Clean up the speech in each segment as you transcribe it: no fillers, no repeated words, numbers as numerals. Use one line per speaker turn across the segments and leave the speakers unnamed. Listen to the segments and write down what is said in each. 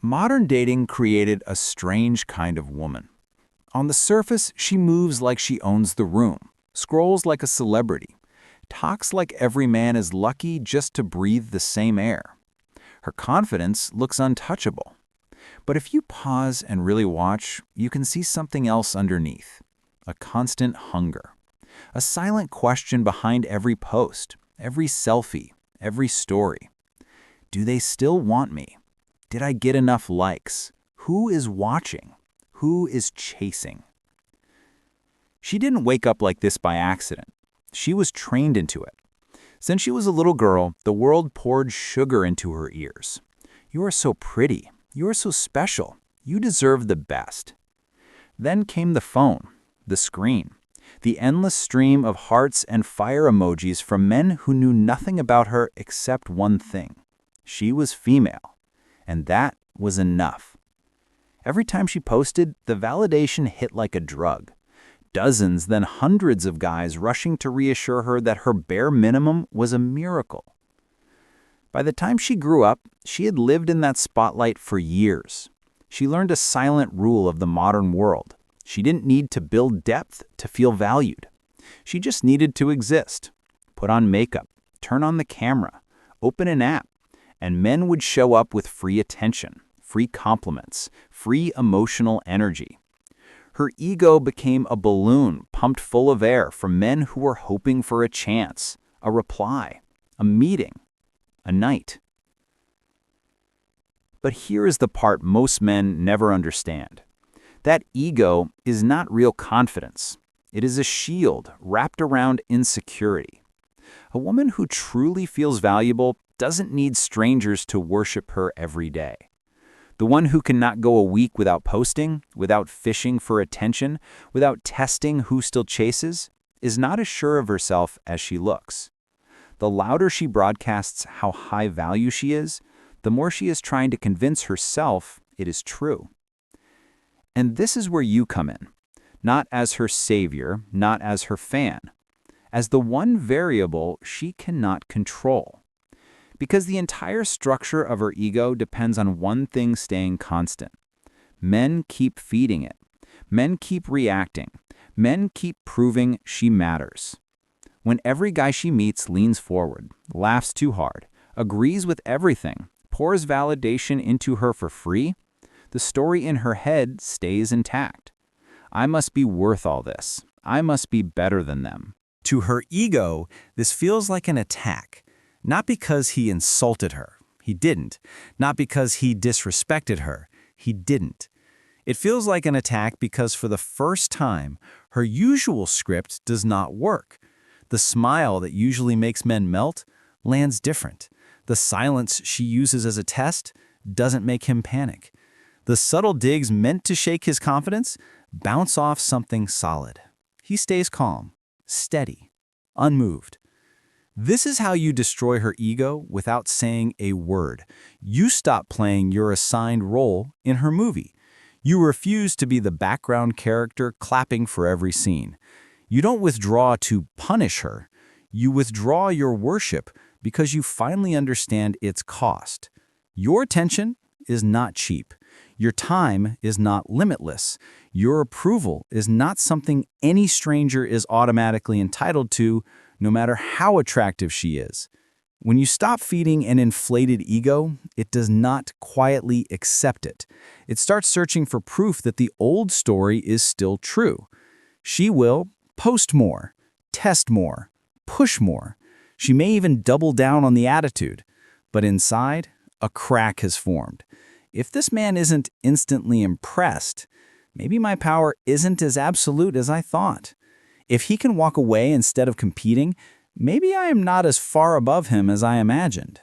Modern dating created a strange kind of woman. On the surface, she moves like she owns the room, scrolls like a celebrity, talks like every man is lucky just to breathe the same air. Her confidence looks untouchable. But if you pause and really watch, you can see something else underneath. A constant hunger. A silent question behind every post, every selfie, every story. Do they still want me? Did I get enough likes? Who is watching? Who is chasing? She didn't wake up like this by accident. She was trained into it. Since she was a little girl, the world poured sugar into her ears. You are so pretty. You are so special. You deserve the best. Then came the phone, the screen, the endless stream of hearts and fire emojis from men who knew nothing about her except one thing. She was female. And that was enough. Every time she posted, the validation hit like a drug. Dozens, then hundreds of guys rushing to reassure her that her bare minimum was a miracle. By the time she grew up, she had lived in that spotlight for years. She learned a silent rule of the modern world. She didn't need to build depth to feel valued. She just needed to exist. Put on makeup, turn on the camera, open an app, and men would show up with free attention, free compliments, free emotional energy. Her ego became a balloon pumped full of air from men who were hoping for a chance, a reply, a meeting, a night. But here is the part most men never understand. That ego is not real confidence. It is a shield wrapped around insecurity. A woman who truly feels valuable doesn't need strangers to worship her every day. The one who cannot go a week without posting, without fishing for attention, without testing who still chases, is not as sure of herself as she looks. The louder she broadcasts how high value she is, the more she is trying to convince herself it is true. And this is where you come in, not as her savior, not as her fan, as the one variable she cannot control. Because the entire structure of her ego depends on one thing staying constant. Men keep feeding it. Men keep reacting. Men keep proving she matters. When every guy she meets leans forward, laughs too hard, agrees with everything, pours validation into her for free, the story in her head stays intact. I must be worth all this. I must be better than them. To her ego, this feels like an attack. Not because he insulted her. He didn't. Not because he disrespected her. He didn't. It feels like an attack because for the first time, her usual script does not work. The smile that usually makes men melt lands different. The silence she uses as a test doesn't make him panic. The subtle digs meant to shake his confidence bounce off something solid. He stays calm, steady, unmoved. This is how you destroy her ego without saying a word. You stop playing your assigned role in her movie. You refuse to be the background character clapping for every scene. You don't withdraw to punish her. You withdraw your worship because you finally understand its cost. Your attention is not cheap. Your time is not limitless. Your approval is not something any stranger is automatically entitled to, no matter how attractive she is. When you stop feeding an inflated ego, it does not quietly accept it. It starts searching for proof that the old story is still true. She will post more, test more, push more. She may even double down on the attitude. But inside, a crack has formed. If this man isn't instantly impressed, maybe my power isn't as absolute as I thought. If he can walk away instead of competing, maybe I am not as far above him as I imagined.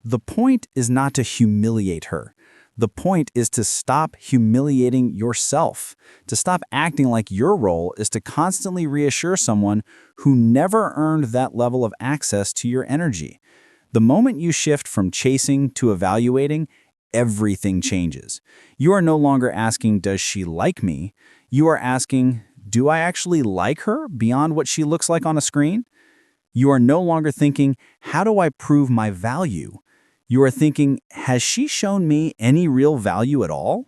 The point is not to humiliate her. The point is to stop humiliating yourself, to stop acting like your role is to constantly reassure someone who never earned that level of access to your energy. The moment you shift from chasing to evaluating, everything changes. You are no longer asking, does she like me? You are asking, do I actually like her beyond what she looks like on a screen? You are no longer thinking, how do I prove my value? You are thinking, has she shown me any real value at all?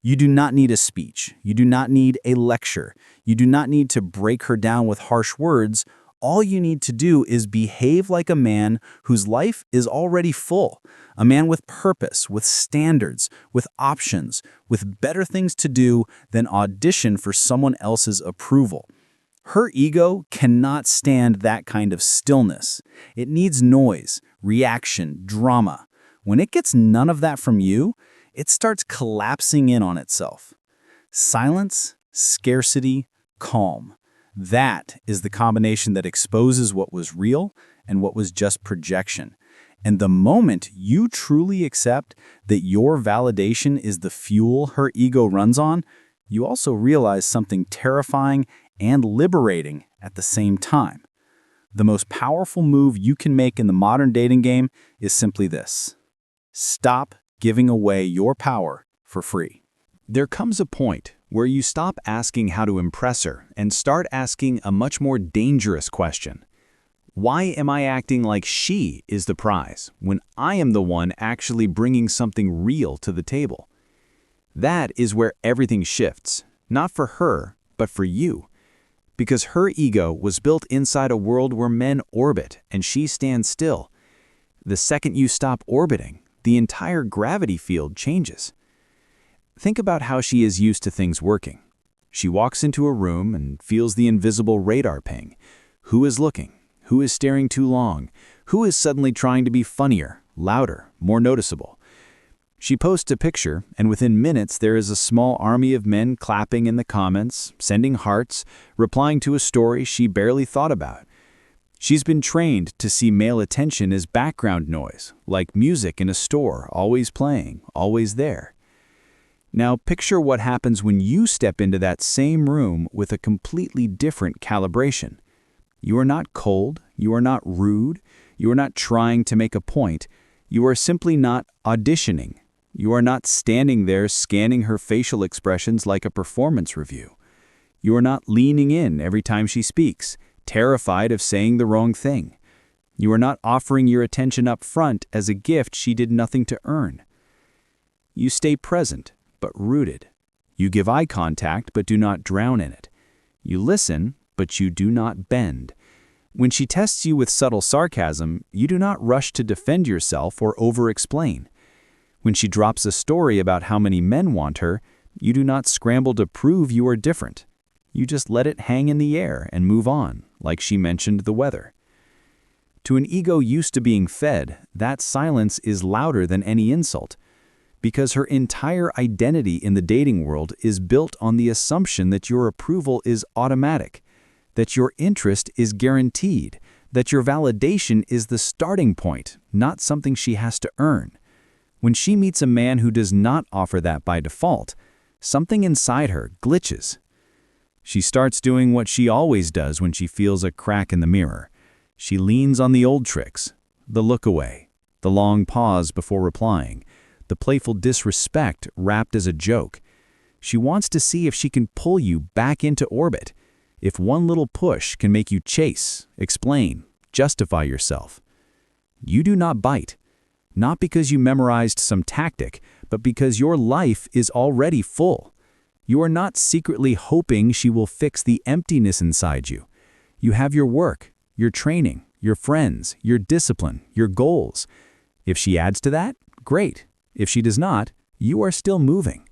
You do not need a speech. You do not need a lecture. You do not need to break her down with harsh words. All you need to do is behave like a man whose life is already full, a man with purpose, with standards, with options, with better things to do than audition for someone else's approval. Her ego cannot stand that kind of stillness. It needs noise, reaction, drama. When it gets none of that from you, it starts collapsing in on itself. Silence, scarcity, calm. That is the combination that exposes what was real and what was just projection. And the moment you truly accept that your validation is the fuel her ego runs on, you also realize something terrifying and liberating at the same time. The most powerful move you can make in the modern dating game is simply this: stop giving away your power for free. There comes a point where you stop asking how to impress her and start asking a much more dangerous question. Why am I acting like she is the prize when I am the one actually bringing something real to the table? That is where everything shifts, not for her, but for you. Because her ego was built inside a world where men orbit and she stands still. The second you stop orbiting, the entire gravity field changes. Think about how she is used to things working. She walks into a room and feels the invisible radar ping. Who is looking? Who is staring too long? Who is suddenly trying to be funnier, louder, more noticeable? She posts a picture, and within minutes there is a small army of men clapping in the comments, sending hearts, replying to a story she barely thought about. She's been trained to see male attention as background noise, like music in a store, always playing, always there. Now picture what happens when you step into that same room with a completely different calibration. You are not cold, you are not rude, you are not trying to make a point, you are simply not auditioning. You are not standing there scanning her facial expressions like a performance review. You are not leaning in every time she speaks, terrified of saying the wrong thing. You are not offering your attention up front as a gift she did nothing to earn. You stay present, but rooted. You give eye contact, but do not drown in it. You listen, but you do not bend. When she tests you with subtle sarcasm, you do not rush to defend yourself or over-explain. When she drops a story about how many men want her, you do not scramble to prove you are different. You just let it hang in the air and move on, like she mentioned the weather. To an ego used to being fed, that silence is louder than any insult, because her entire identity in the dating world is built on the assumption that your approval is automatic, that your interest is guaranteed, that your validation is the starting point, not something she has to earn. When she meets a man who does not offer that by default, something inside her glitches. She starts doing what she always does when she feels a crack in the mirror. She leans on the old tricks, the look away, the long pause before replying, the playful disrespect wrapped as a joke. She wants to see if she can pull you back into orbit, if one little push can make you chase, explain, justify yourself. You do not bite, not because you memorized some tactic, but because your life is already full. You are not secretly hoping she will fix the emptiness inside you. You have your work, your training, your friends, your discipline, your goals. If she adds to that, great. If she does not, you are still moving.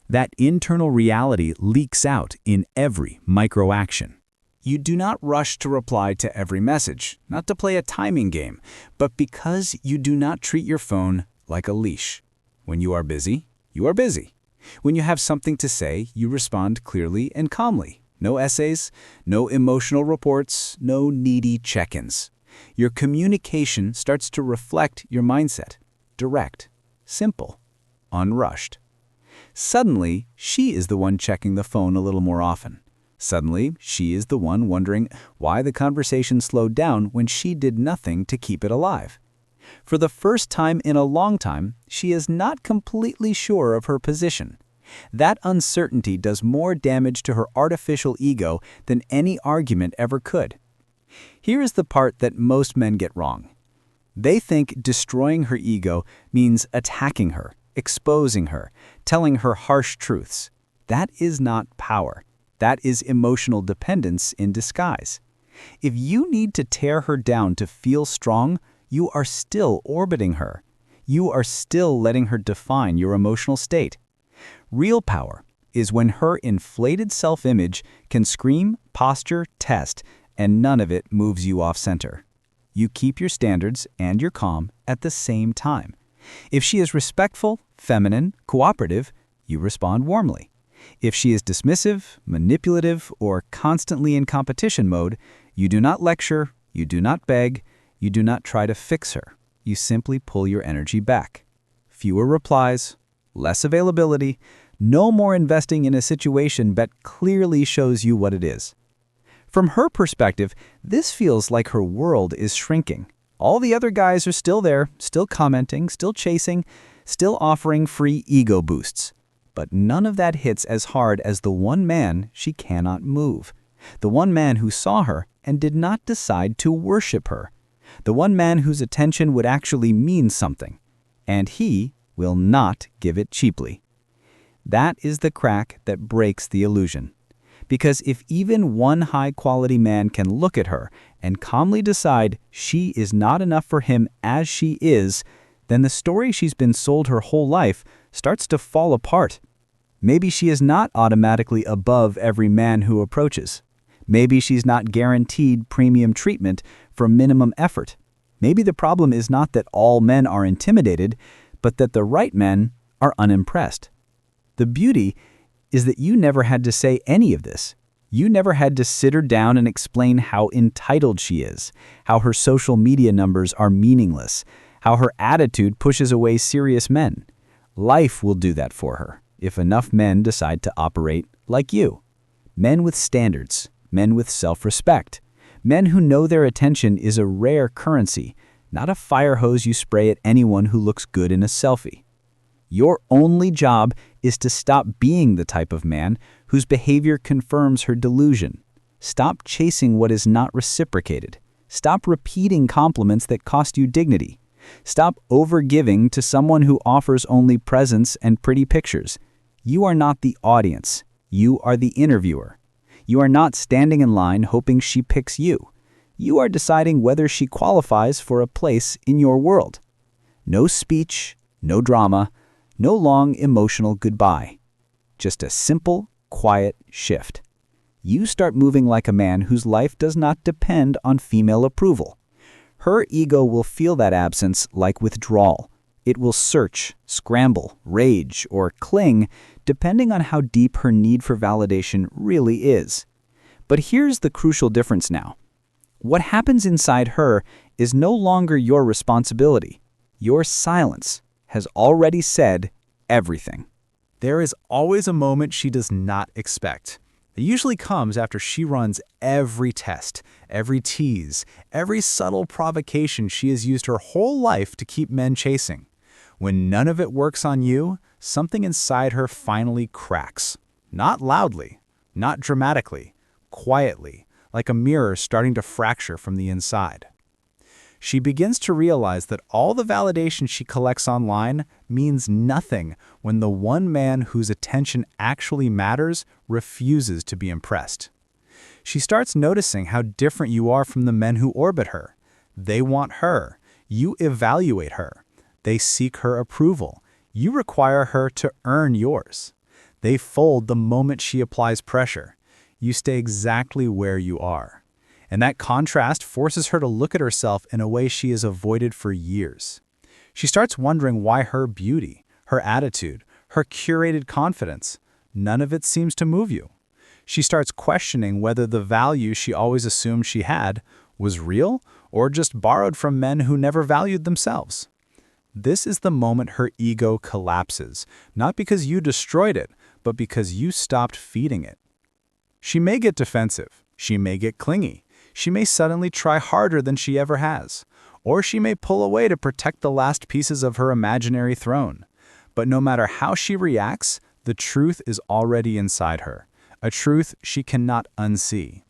That internal reality leaks out in every micro-action. You do not rush to reply to every message, not to play a timing game, but because you do not treat your phone like a leash. When you are busy, you are busy. When you have something to say, you respond clearly and calmly. No essays, no emotional reports, no needy check-ins. Your communication starts to reflect your mindset. Direct, simple, unrushed. Suddenly, she is the one checking the phone a little more often. Suddenly, she is the one wondering why the conversation slowed down when she did nothing to keep it alive. For the first time in a long time, she is not completely sure of her position. That uncertainty does more damage to her artificial ego than any argument ever could. Here is the part that most men get wrong.
They think destroying her ego means attacking her, exposing her, telling her harsh truths. That is not power. That is emotional dependence in disguise. If you need to tear her down to feel strong, you are still orbiting her. You are still letting her define your emotional state. Real power is when her inflated self-image can scream, posture, test, and none of it moves you off center. You keep your standards and your calm at the same time. If she is respectful, feminine, cooperative, you respond warmly. If she is dismissive, manipulative, or constantly in competition mode, you do not lecture, you do not beg, you do not try to fix her. You simply pull your energy back. Fewer replies, less availability, no more investing in a situation that clearly shows you what it is. From her perspective, this feels like her world is shrinking. All the other guys are still there, still commenting, still chasing, still offering free ego boosts. But none of that hits as hard as the one man she cannot move. The one man who saw her and did not decide to worship her. The one man whose attention would actually mean something. And he will not give it cheaply. That is the crack that breaks the illusion. Because if even one high-quality man can look at her and calmly decide she is not enough for him as she is, then the story she's been sold her whole life starts to fall apart. Maybe she is not automatically above every man who approaches. Maybe she's not guaranteed premium treatment for minimum effort. Maybe the problem is not that all men are intimidated, but that the right men are unimpressed. The beauty is that you never had to say any of this. You never had to sit her down and explain how entitled she is, how her social media numbers are meaningless, how her attitude pushes away serious men. Life will do that for her if enough men decide to operate like you. Men with standards, men with self-respect, men who know their attention is a rare currency, not a fire hose you spray at anyone who looks good in a selfie. Your only job is to stop being the type of man whose behavior confirms her delusion. Stop chasing what is not reciprocated. Stop repeating compliments that cost you dignity. Stop overgiving to someone who offers only presents and pretty pictures. You are not the audience. You are the interviewer. You are not standing in line hoping she picks you. You are deciding whether she qualifies for a place in your world. No speech, no drama, no long emotional goodbye. Just a simple, quiet shift. You start moving like a man whose life does not depend on female approval. Her ego will feel that absence like withdrawal. It will search, scramble, rage, or cling, depending on how deep her need for validation really is. But here's the crucial difference now. What happens inside her is no longer your responsibility. Your silence has already said everything.
There is always a moment she does not expect. It usually comes after she runs every test, every tease, every subtle provocation she has used her whole life to keep men chasing. When none of it works on you, something inside her finally cracks. Not loudly, not dramatically, quietly, like a mirror starting to fracture from the inside. She begins to realize that all the validation she collects online means nothing when the one man whose attention actually matters refuses to be impressed. She starts noticing how different you are from the men who orbit her. They want her. You evaluate her. They seek her approval. You require her to earn yours. They fold the moment she applies pressure. You stay exactly where you are. And that contrast forces her to look at herself in a way she has avoided for years. She starts wondering why her beauty, her attitude, her curated confidence, none of it seems to move you. She starts questioning whether the value she always assumed she had was real or just borrowed from men who never valued themselves. This is the moment her ego collapses, not because you destroyed it, but because you stopped feeding it. She may get defensive. She may get clingy. She may suddenly try harder than she ever has, or she may pull away to protect the last pieces of her imaginary throne. But no matter how she reacts, the truth is already inside her, a truth she cannot unsee.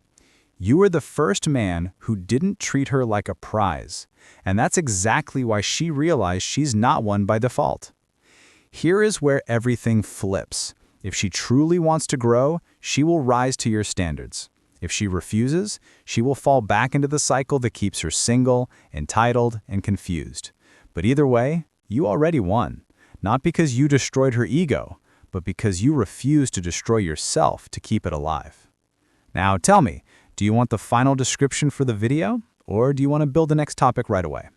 You were the first man who didn't treat her like a prize, and that's exactly why she realized she's not one by default. Here is where everything flips. If she truly wants to grow, she will rise to your standards. If she refuses, she will fall back into the cycle that keeps her single, entitled, and confused. But either way, you already won. Not because you destroyed her ego, but because you refused to destroy yourself to keep it alive. Now tell me, do you want the final description for the video, or do you want to build the next topic right away?